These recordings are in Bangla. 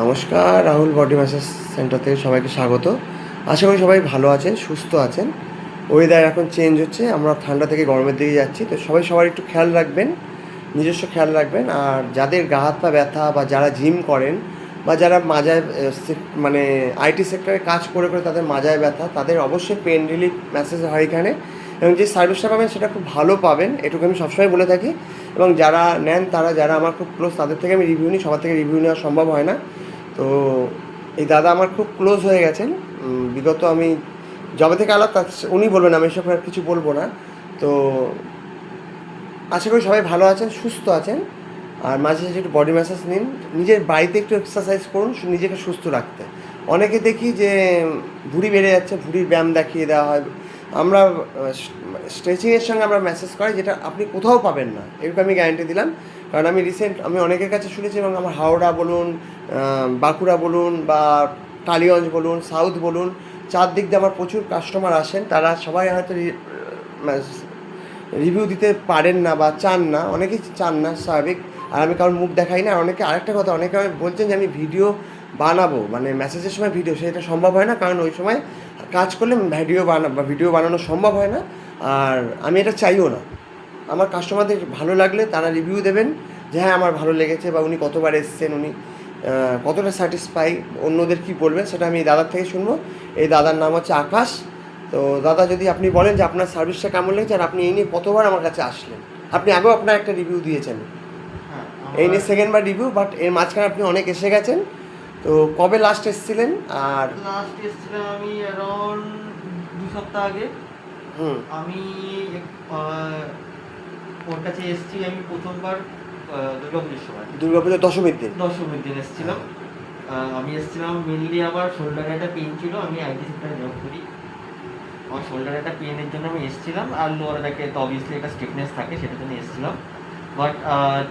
নমস্কার, রাহুল বডি ম্যাসাজ সেন্টার থেকে সবাইকে স্বাগত। আশা করি সবাই ভালো আছেন, সুস্থ আছেন। ওয়েদার এখন চেঞ্জ হচ্ছে, আমরা ঠান্ডা থেকে গরমের দিকে যাচ্ছি, তো সবাই সবার একটু খেয়াল রাখবেন, নিজস্ব খেয়াল রাখবেন। আর যাদের গা হাত পা ব্যথা বা যারা জিম করেন বা যারা মাজায় মানে আইটি সেক্টরে কাজ করে করে তাদের মাজায় ব্যথা, তাদের অবশ্যই পেন রিলিফ ম্যাসেজ হয় এখানে, এবং যে সার্ভিসটা পাবেন সেটা খুব ভালো পাবেন, এটুকু আমি সবসময় বলে থাকি। এবং যারা নেন, যারা আমার খুব ক্লোজ, তাদের থেকে আমি রিভিউ নিই, সবার থেকে রিভিউ নেওয়া সম্ভব হয় না। তো এই দাদা আমার খুব ক্লোজ হয়ে গেছেন। বিগত আমি যবে থেকে আলাপ, তার উনি বলবেন, আমি এসব আর কিছু বলবো না। তো আশা করি সবাই ভালো আছেন, সুস্থ আছেন। আর মাঝে মাঝে একটু বডি ম্যাসাজ নিন, নিজের বাড়িতে একটু এক্সারসাইজ করুন নিজেকে সুস্থ রাখতে। অনেকে দেখি যে ভুঁড়ি বেড়ে যাচ্ছে, ভুঁড়ির ব্যায়াম দেখিয়ে দেওয়া হয়। আমরা স্ট্রেচিংয়ের সঙ্গে আমরা ম্যাসেজ করি, যেটা আপনি কোথাও পাবেন না, এরকম আমি গ্যারান্টি দিলাম। কারণ আমি অনেকের কাছে শুনেছি, এবং আমার হাওড়া বলুন, বাঁকুড়া বলুন, বা টালিগঞ্জ বলুন, সাউথ বলুন, চারদিক দিয়ে আমার প্রচুর কাস্টমার আসেন। তারা সবাই হয়তো রিভিউ দিতে পারেন না বা চান না, অনেকেই চান না, স্বাভাবিক। আর আমি কারোর মুখ দেখাই না। অনেকে আরেকটা কথা, অনেকে বলছেন যে আমি ভিডিও বানাবো, মানে মেসেজের সময় ভিডিও, সেটা সম্ভব হয় না, কারণ ওই সময় কাজ করলে ভিডিও বানানো সম্ভব হয় না। আর আমি এটা চাইও না। আমার কাস্টমারদের ভালো লাগলে তারা রিভিউ দেবেন যে হ্যাঁ আমার ভালো লেগেছে, বা উনি কতবার এসছেন, উনি কতটা স্যাটিসফাই, অন্যদের কী বলবেন সেটা আমি দাদার থেকে শুনবো। এই দাদার নাম হচ্ছে আকাশ। তো দাদা, যদি আপনি বলেন যে আপনার সার্ভিসটা কেমন লেগেছে, আর আপনি এই নিয়ে কতবার আমার কাছে আসলেন। আপনি আগেও আপনার একটা রিভিউ দিয়েছেন, হ্যাঁ, এই নিয়ে সেকেন্ডবার রিভিউ, বাট এর মাঝখানে আপনি অনেক এসে গেছেন। তো কবে লাস্ট এসেছিলেন? আর লাস্ট এসেছিলাম আমি অ্যারাউন্ড 2 সপ্তাহ আগে। হুম আমি আহ, ওর কাছে এসেছি আমি প্রথমবার দুর্গাপুজোর সময়, দুর্গাপুজোর দশমীর দিন। দশমীর দিন এসেছিলাম। আমি এসেছিলাম মেনলি আমার শোল্ডারে একটা পেন ছিল, আমি আইটি সেক্টরে জব করি। আমার শোল্ডারে একটা পেনের জন্য আমি এসেছিলাম, আর লোয়ার ব্যাকে তো অবভিয়াসলি একটা স্টিফনেস থাকে, সেটার জন্য এসেছিলাম। বাট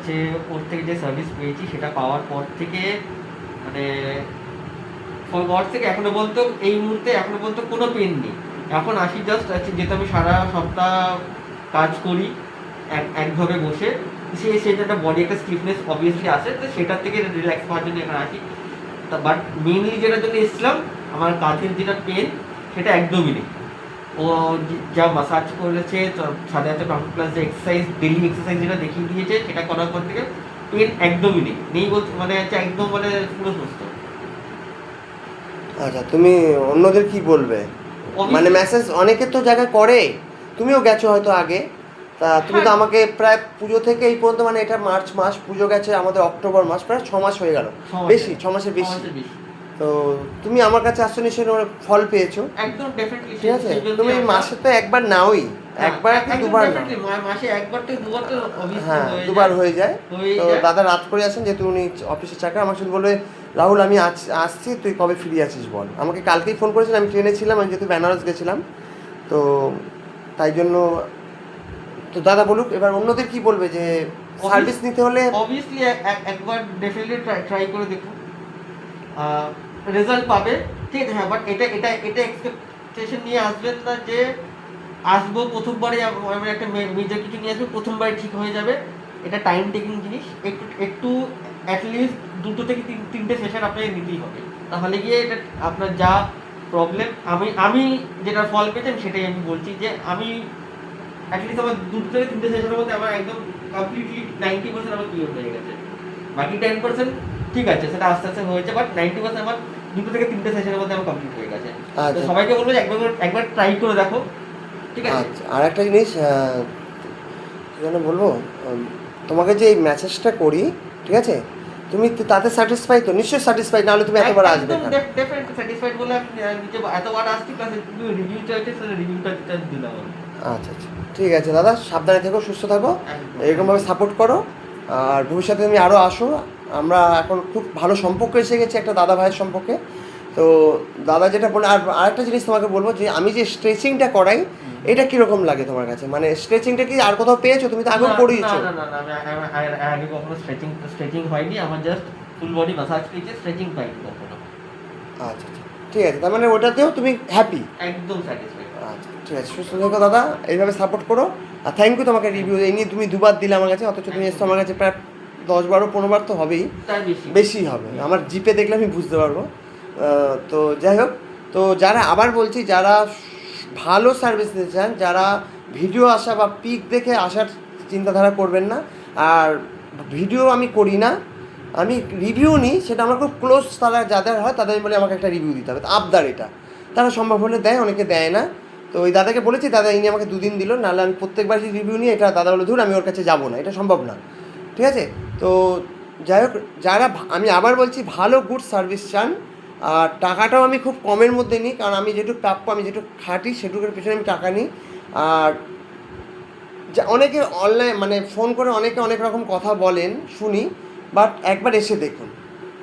যে ওর থেকে যে সার্ভিস পেয়েছি সেটা পাওয়ার পর থেকে মানে পর থেকে এখনো পর্যন্ত, এই মুহূর্তে এখনো পর্যন্ত কোনো পেন নেই। এখন আসি জাস্ট আছে, যেহেতু আমি সারা সপ্তাহ কাজ করি একভাবে বসে, সেটা একটা বডি একটা স্টিফনেস অবভিয়াসলি আসে, তো সেটার থেকে রিল্যাক্স পাওয়ার জন্য এখানে আসি। তা বাট মেনলি যেটার জন্য এসেছিলাম, আমার কাঁধের যেটা পেন সেটা একদমই নেই। ও যা মাসাজ করেছে, সাথে সাথে কম্পিউটার ক্লাস যে এক্সারসাইজ, ডেলি এক্সারসাইজ যেটা দেখিয়ে দিয়েছে, সেটা করার পর থেকে পেন একদমই নেই বলতে মানে হচ্ছে একদম মানে পুরো সুস্থ। আচ্ছা, তুমি অন্যদের কি বলবে? মানে মেসেজ অনেকে তো জায়গায় করে, তুমিও গেছো হয়তো আগে। তা তুমি তো হ্যাঁ, আমাকে প্রায় পুজো থেকে এই পর্যন্ত, মানে এটা মার্চ মাস, পুজো গেছে আমাদের অক্টোবর মাস, প্রায় 6 মাস হয়ে গেল, বেশি 6 মাসের বেশি। তো তুমি আমার কাছে আসছো, নিশ্চয়ই ওর ফল পেয়েছো। একদম ডেফিনেটলি। ঠিক আছে, তুমি মাসে তো একবার নাওই, একবার কি দুবার নাও? মাসে একবার থেকে দুবার তো হ্যাঁ, অবভিয়াসলি দুবার হয়ে যায়। হয়ে তো যায়। দাদা রাত করে আসেন, যেহেতু উনি অফিসে চাকরি, আমার সাথে বলবে রাহুল আমি আসছি, তুই কবে ফ্রি আছিস বল। আমাকে কালকেই ফোন করেছিলাম, আমি ট্রেনে ছিলাম, আমি যেহেতু বেনারস গেছিলাম। তো তাই জন্য, তো দাদা বলুক এবার অন্যদের কি বলবে যে সার্ভিস নিতে হলে। অবভিয়াসলি একবার ডেফিনেটলি ট্রাই করে দেখুন, রেজাল্ট পাবে। ঠিক আছে, হ্যাঁ, বাট এটা এক্সপেকটেশন নিয়ে আসবেন না যে আসবো প্রথমবারে আমি একটা মেজর কিছু নিয়ে আসবো, প্রথমবারে ঠিক হয়ে যাবে। এটা টাইম টেকিং জিনিস। একটু একটু অ্যাটলিস্ট 2 থেকে 3টে সেশন আপনাকে নিতেই হবে, তাহলে গিয়ে এটা আপনার যা প্রবলেম, আমি যেটা ফল পেয়েছি সেটাই আমি বলছি, যে আমি অ্যাটলিস্ট আমার 2 থেকে 3টে সেশনের মধ্যে আমার একদম কমপ্লিটলি 90% আমার ক্লিয়ার হয়ে গেছে। বাকি 10% ঠিক আছে, সেটা আস্তে আস্তে হয়েছে, বাট 90% আমার 2 থেকে 3টে সেশনের মধ্যে আমার কমপ্লিট হয়ে গেছে। তো আচ্ছা সবাইকে বলবো যে একবার ট্রাই করে দেখো। ঠিক আছে। আচ্ছা, আর একটা জিনিস কী যেন বলবো, তোমাকে যে এই ম্যাসেজটা করি, ঠিক আছে, তুমি তাতে স্যাটিসফাই তো? নিশ্চয়ই স্যাটিসফাই, নাহলে তুমি এতবার আসবে একদম না। ডেফিনেটলি স্যাটিসফাইড বলে আমি নিজে এতবার আসছি, প্লাস রিভিউটা আছে, সেটা রিভিউটা দিলাম আমি। আচ্ছা আচ্ছা, ঠিক আছে দাদা, সাবধানে থেকো, সুস্থ থাকো, একদম। এরকমভাবে সাপোর্ট করো। আর ভবিষ্যতে তুমি আরও আসো। আমরা এখন খুব ভালো সম্পর্ক এসে গেছে, একটা দাদা ভাইয়ের সম্পর্কে। তো দাদা যেটা বলে, আর আরেকটা জিনিস তোমাকে বলবো, যে আমি যে স্ট্রেচিংটা করাই, এটা কীরকম লাগে তোমার কাছে? মানে স্ট্রেচিংটা কি আর কোথাও পেয়েছো? তুমি তো আগেও করিয়েছো। না না না, আমি আগে কখনো স্ট্রেচিং হয়নি, আমার জাস্ট ফুল বডি মাসাজ পেয়েছে, স্ট্রেচিং পাইনি কখনো। আচ্ছা আচ্ছা, ঠিক আছে, তার মানে ওটাতেও তুমি হ্যাপি। একদম স্যাটিসফাইড। আচ্ছা ঠিক আছে, সুস্থ থেকো দাদা, এইভাবে সাপোর্ট করো। আর থ্যাংক ইউ তোমাকে রিভিউ এই নিয়ে, তুমি দুবার দিলে আমার কাছে, অথচ তুমি এসছো আমার কাছে প্রায় 10-12-15 তো হবেই, তার বেশি বেশি হবে। আমার জিপে দেখলে আমি বুঝতে পারবো। তো যাই হোক, তো যারা আবার বলছি, যারা ভালো সার্ভিস দিতে চান, যারা ভিডিও আসা বা পিক দেখে আসার চিন্তাধারা করবেন না। আর ভিডিও আমি করি না, আমি রিভিউ নিই, সেটা আমার খুব ক্লোজ তারা যাদের হয় তাদের বলে আমাকে একটা রিভিউ দিতে হবে, আবদার এটা। তারা সম্ভব হলে দেয়, অনেকে দেয় না। তো ওই দাদাকে বলেছি, দাদা ইনি আমাকে 2 দিন দিল, নাহলে আমি প্রত্যেকবার যদি রিভিউ নিই, এটা দাদা বলে ধুর আমি ওর কাছে যাবো না, এটা সম্ভব না। ঠিক আছে? তো যাই হোক, যারা আমি আবার বলছি ভালো গুড সার্ভিস চান, আর টাকাটাও আমি খুব কমের মধ্যে নিই, কারণ আমি যেটুকু প্রাপ্য, আমি যেটুকু খাটি সেটুকুর পিছনে আমি টাকা নিই। আর যা অনেকে অনলাইন মানে ফোন করে অনেকে অনেক রকম কথা বলেন, শুনি, বাট একবার এসে দেখুন।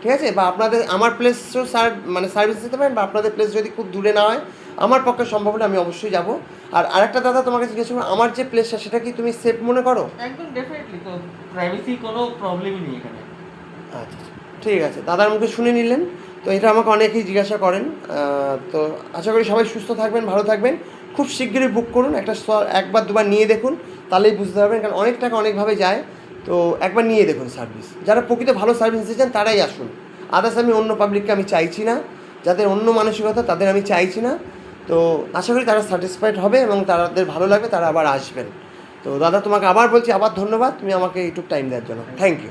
ঠিক আছে? বা আপনাদের আমার প্লেসও সার্ভিস দিতে পারেন, বা আপনাদের প্লেস যদি খুব দূরে না হয়, আমার পক্ষে সম্ভব হলে আমি অবশ্যই যাব। আর আরেকটা দাদা তোমাকে জিজ্ঞেস করবো, আমার যে প্লেসটা সেটা কি তুমি সেফ মনে করো? একদম ডেফিনেটলি, তো প্রাইভেসি কোনো প্রবলেমই নেই এখানে। আচ্ছা, ঠিক আছে, দাদার মুখে শুনে নিলেন। তো এটা আমাকে অনেকেই জিজ্ঞাসা করেন। তো আশা করি সবাই সুস্থ থাকবেন, ভালো থাকবেন। খুব শিগগিরই বুক করুন, একবার দুবার নিয়ে দেখুন, তাহলেই বুঝতে পারবেন, কারণ অনেক টাকা অনেকভাবে যায়। তো একবার নিয়ে দেখুন সার্ভিস, যারা প্রকৃত ভালো সার্ভিস দিচ্ছেন তারাই আসুন। আদার্স আমি অন্য পাবলিককে আমি চাইছি না, যাদের অন্য মানসিকতা তাদের আমি চাইছি না। তো আশা করি তারা স্যাটিসফাইড হবে এবং তাদের ভালো লাগবে, তারা আবার আসবেন। তো দাদা তোমাকে আবার বলছি, আবার ধন্যবাদ তুমি আমাকে এইটুকু টাইম দেওয়ার জন্য। Thank you.